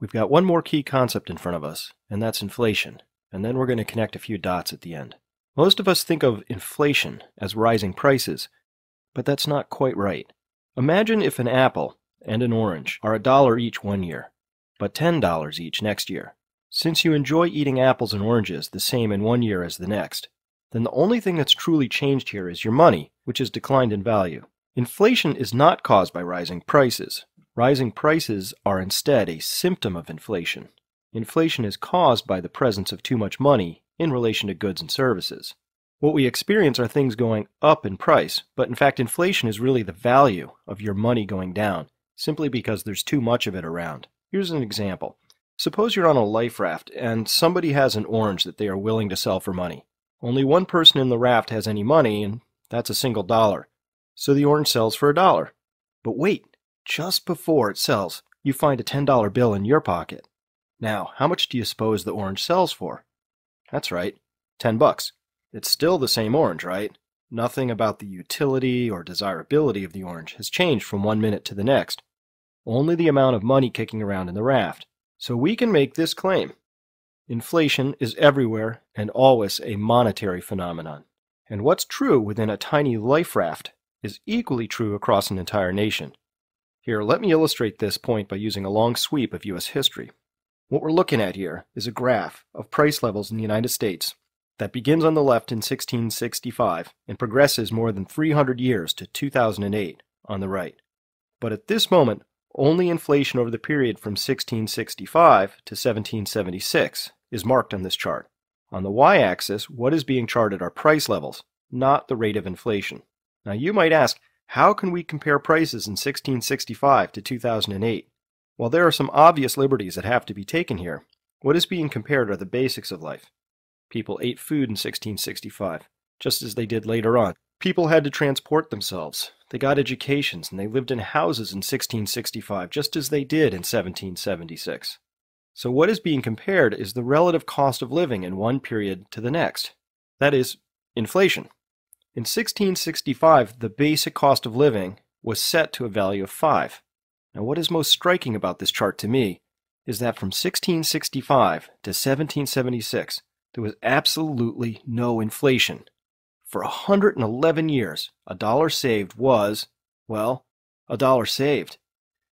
We've got one more key concept in front of us, and that's inflation, and then we're going to connect a few dots at the end. Most of us think of inflation as rising prices, but that's not quite right. Imagine if an apple and an orange are $1 each one year, but $10 each next year. Since you enjoy eating apples and oranges the same in one year as the next, then the only thing that's truly changed here is your money, which has declined in value. Inflation is not caused by rising prices. Rising prices are instead a symptom of inflation. Inflation is caused by the presence of too much money in relation to goods and services. What we experience are things going up in price, but in fact inflation is really the value of your money going down, simply because there's too much of it around. Here's an example. Suppose you're on a life raft and somebody has an orange that they are willing to sell for money. Only one person in the raft has any money, and that's a single dollar. So the orange sells for $1. But wait, just before it sells, you find a $10 bill in your pocket. Now, how much do you suppose the orange sells for? That's right, $10. It's still the same orange, right? Nothing about the utility or desirability of the orange has changed from one minute to the next. Only the amount of money kicking around in the raft. So we can make this claim. Inflation is everywhere and always a monetary phenomenon. And what's true within a tiny life raft is equally true across an entire nation. Here, let me illustrate this point by using a long sweep of U.S. history. What we're looking at here is a graph of price levels in the United States that begins on the left in 1665 and progresses more than 300 years to 2008 on the right. But at this moment, only inflation over the period from 1665 to 1776 is marked on this chart. On the y-axis, what is being charted are price levels, not the rate of inflation. Now you might ask, how can we compare prices in 1665 to 2008? Well, there are some obvious liberties that have to be taken here. What is being compared are the basics of life. People ate food in 1665, just as they did later on. People had to transport themselves. They got educations, and they lived in houses in 1665, just as they did in 1776. So what is being compared is the relative cost of living in one period to the next. That is, inflation. In 1665, the basic cost of living was set to a value of 5. Now what is most striking about this chart to me is that from 1665 to 1776, there was absolutely no inflation. For 111 years, $1 saved was, well, $1 saved.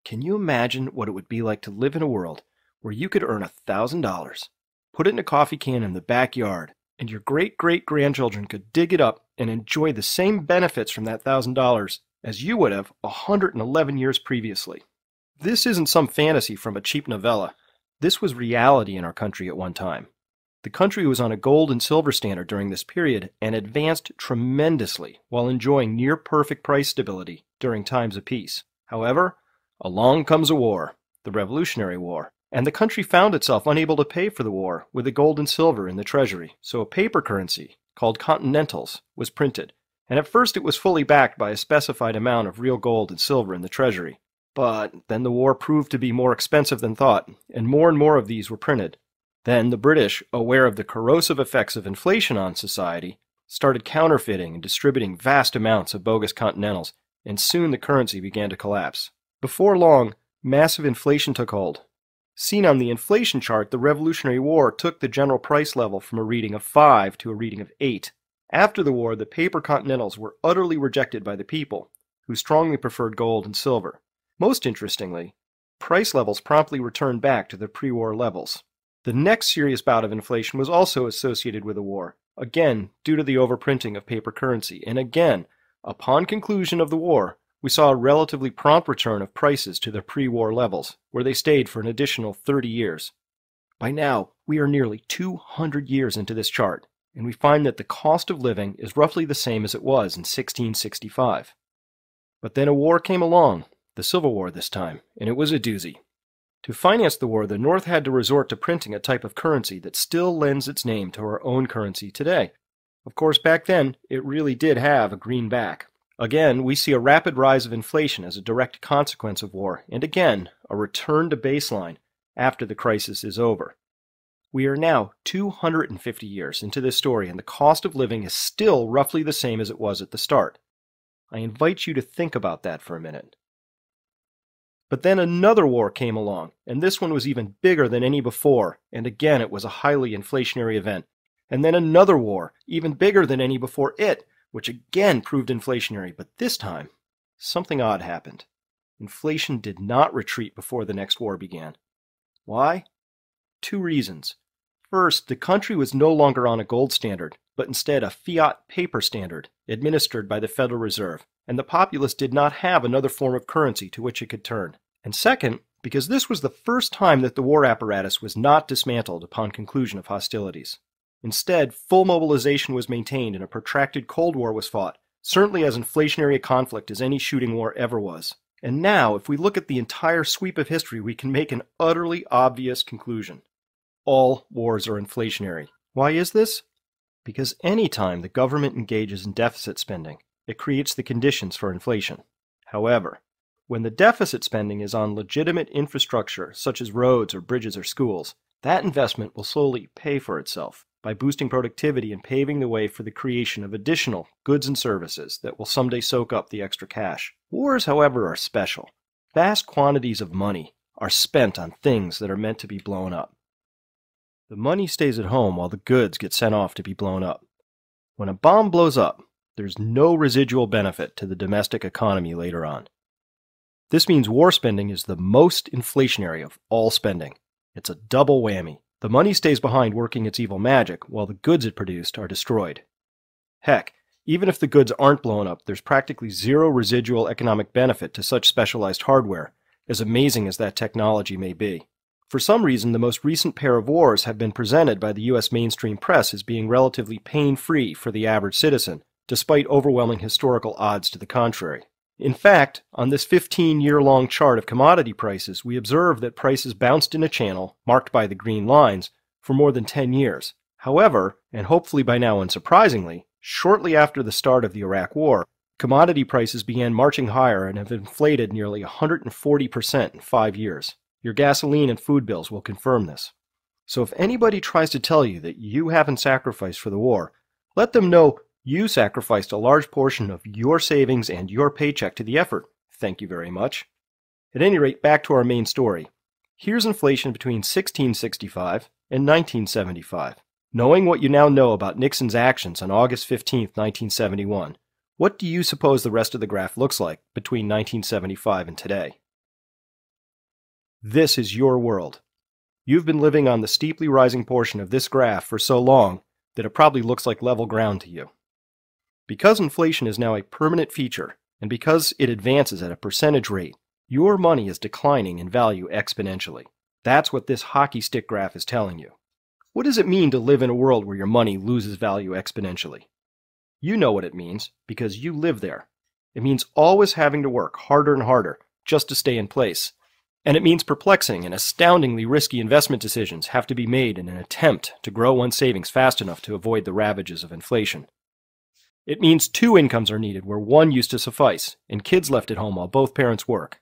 Can you imagine what it would be like to live in a world where you could earn $1,000, put it in a coffee can in the backyard, and your great-great-grandchildren could dig it up and enjoy the same benefits from that $1,000 as you would have 111 years previously? This isn't some fantasy from a cheap novella. This was reality in our country at one time. The country was on a gold and silver standard during this period and advanced tremendously while enjoying near-perfect price stability during times of peace. However, along comes a war, the Revolutionary War, and the country found itself unable to pay for the war with the gold and silver in the treasury, so a paper currency called Continentals was printed, and at first it was fully backed by a specified amount of real gold and silver in the treasury. But then the war proved to be more expensive than thought, and more of these were printed. Then the British, aware of the corrosive effects of inflation on society, started counterfeiting and distributing vast amounts of bogus Continentals, and soon the currency began to collapse. Before long, massive inflation took hold. Seen on the inflation chart, the Revolutionary War took the general price level from a reading of 5 to a reading of 8. After the war, the paper Continentals were utterly rejected by the people, who strongly preferred gold and silver. Most interestingly, price levels promptly returned back to their pre-war levels. The next serious bout of inflation was also associated with a war, again due to the overprinting of paper currency, and again, upon conclusion of the war, we saw a relatively prompt return of prices to their pre-war levels, where they stayed for an additional 30 years. By now, we are nearly 200 years into this chart, and we find that the cost of living is roughly the same as it was in 1665. But then a war came along, the Civil War this time, and it was a doozy. To finance the war, the North had to resort to printing a type of currency that still lends its name to our own currency today. Of course, back then, it really did have a green back. Again, we see a rapid rise of inflation as a direct consequence of war, and again, a return to baseline after the crisis is over. We are now 250 years into this story, and the cost of living is still roughly the same as it was at the start. I invite you to think about that for a minute. But then another war came along, and this one was even bigger than any before, and again it was a highly inflationary event. And then another war, even bigger than any before it, which again proved inflationary, but this time, something odd happened. Inflation did not retreat before the next war began. Why? Two reasons. First, the country was no longer on a gold standard, but instead a fiat paper standard, administered by the Federal Reserve, and the populace did not have another form of currency to which it could turn. And second, because this was the first time that the war apparatus was not dismantled upon conclusion of hostilities. Instead, full mobilization was maintained and a protracted Cold War was fought, certainly as inflationary a conflict as any shooting war ever was. And now, if we look at the entire sweep of history, we can make an utterly obvious conclusion. All wars are inflationary. Why is this? Because any time the government engages in deficit spending, it creates the conditions for inflation. However, when the deficit spending is on legitimate infrastructure, such as roads or bridges or schools, that investment will slowly pay for itself by boosting productivity and paving the way for the creation of additional goods and services that will someday soak up the extra cash. Wars, however, are special. Vast quantities of money are spent on things that are meant to be blown up. The money stays at home while the goods get sent off to be blown up. When a bomb blows up, there's no residual benefit to the domestic economy later on. This means war spending is the most inflationary of all spending. It's a double whammy. The money stays behind working its evil magic, while the goods it produced are destroyed. Heck, even if the goods aren't blown up, there's practically zero residual economic benefit to such specialized hardware, as amazing as that technology may be. For some reason, the most recent pair of wars have been presented by the U.S. mainstream press as being relatively pain-free for the average citizen, despite overwhelming historical odds to the contrary. In fact, on this 15-year-long chart of commodity prices, we observe that prices bounced in a channel, marked by the green lines, for more than 10 years. However, and hopefully by now unsurprisingly, shortly after the start of the Iraq War, commodity prices began marching higher and have inflated nearly 140% in 5 years. Your gasoline and food bills will confirm this. So if anybody tries to tell you that you haven't sacrificed for the war, let them know you sacrificed a large portion of your savings and your paycheck to the effort. Thank you very much. At any rate, back to our main story. Here's inflation between 1665 and 1975. Knowing what you now know about Nixon's actions on August 15, 1971, what do you suppose the rest of the graph looks like between 1975 and today? This is your world. You've been living on the steeply rising portion of this graph for so long that it probably looks like level ground to you. Because inflation is now a permanent feature, and because it advances at a percentage rate, your money is declining in value exponentially. That's what this hockey stick graph is telling you. What does it mean to live in a world where your money loses value exponentially? You know what it means, because you live there. It means always having to work harder and harder just to stay in place. And it means perplexing and astoundingly risky investment decisions have to be made in an attempt to grow one's savings fast enough to avoid the ravages of inflation. It means two incomes are needed where one used to suffice, and kids left at home while both parents work.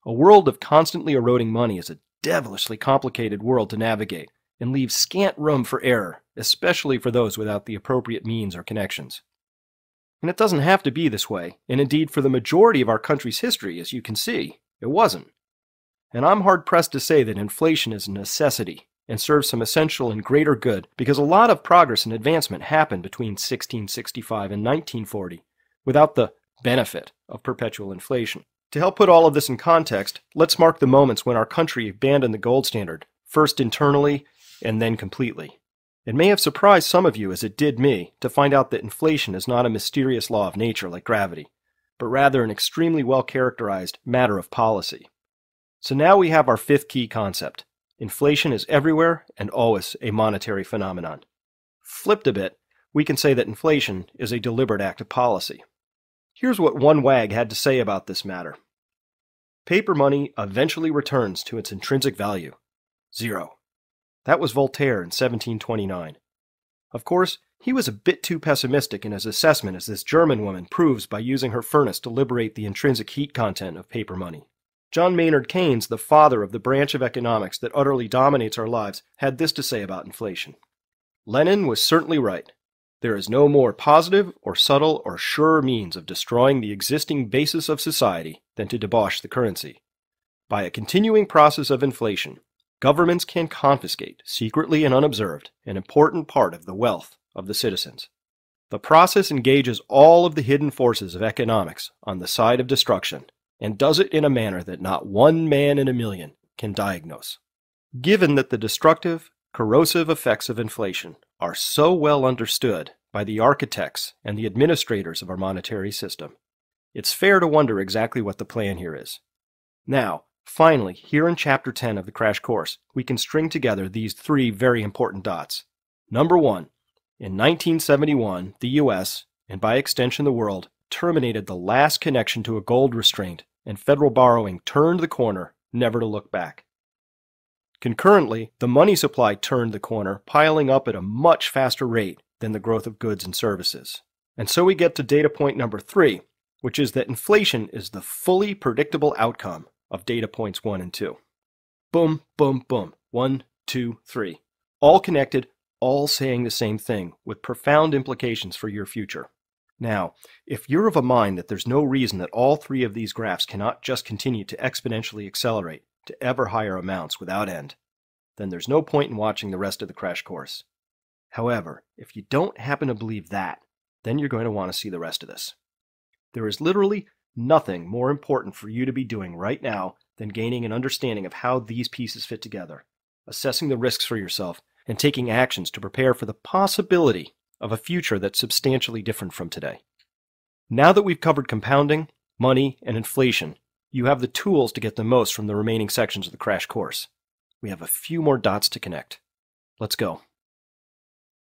A world of constantly eroding money is a devilishly complicated world to navigate, and leaves scant room for error, especially for those without the appropriate means or connections. And it doesn't have to be this way, and indeed for the majority of our country's history, as you can see, it wasn't. And I'm hard-pressed to say that inflation is a necessity, and serves some essential and greater good, because a lot of progress and advancement happened between 1665 and 1940 without the benefit of perpetual inflation. To help put all of this in context, let's mark the moments when our country abandoned the gold standard, first internally and then completely. It may have surprised some of you, as it did me, to find out that inflation is not a mysterious law of nature like gravity, but rather an extremely well-characterized matter of policy. So now we have our fifth key concept. Inflation is everywhere and always a monetary phenomenon. Flipped a bit, we can say that inflation is a deliberate act of policy. Here's what one wag had to say about this matter. Paper money eventually returns to its intrinsic value. 0. That was Voltaire in 1729. Of course, he was a bit too pessimistic in his assessment, as this German woman proves by using her furnace to liberate the intrinsic heat content of paper money. John Maynard Keynes, the father of the branch of economics that utterly dominates our lives, had this to say about inflation. Lenin was certainly right. There is no more positive or subtle or surer means of destroying the existing basis of society than to debauch the currency. By a continuing process of inflation, governments can confiscate, secretly and unobserved, an important part of the wealth of the citizens. The process engages all of the hidden forces of economics on the side of destruction, and does it in a manner that not one man in a million can diagnose. Given that the destructive, corrosive effects of inflation are so well understood by the architects and the administrators of our monetary system, it's fair to wonder exactly what the plan here is. Now, finally, here in Chapter 10 of the Crash Course, we can string together these three very important dots. Number one, in 1971, the U.S., and by extension the world, terminated the last connection to a gold restraint, and federal borrowing turned the corner, never to look back. Concurrently, the money supply turned the corner, piling up at a much faster rate than the growth of goods and services. And so we get to data point number 3, which is that inflation is the fully predictable outcome of data points 1 and 2. Boom, boom, boom. 1, 2, 3. All connected, all saying the same thing, with profound implications for your future. Now, if you're of a mind that there's no reason that all three of these graphs cannot just continue to exponentially accelerate to ever higher amounts without end, then there's no point in watching the rest of the Crash Course. However, if you don't happen to believe that, then you're going to want to see the rest of this. There is literally nothing more important for you to be doing right now than gaining an understanding of how these pieces fit together, assessing the risks for yourself, and taking actions to prepare for the possibility of a future that's substantially different from today. Now that we've covered compounding, money, and inflation, you have the tools to get the most from the remaining sections of the Crash Course. We have a few more dots to connect. Let's go.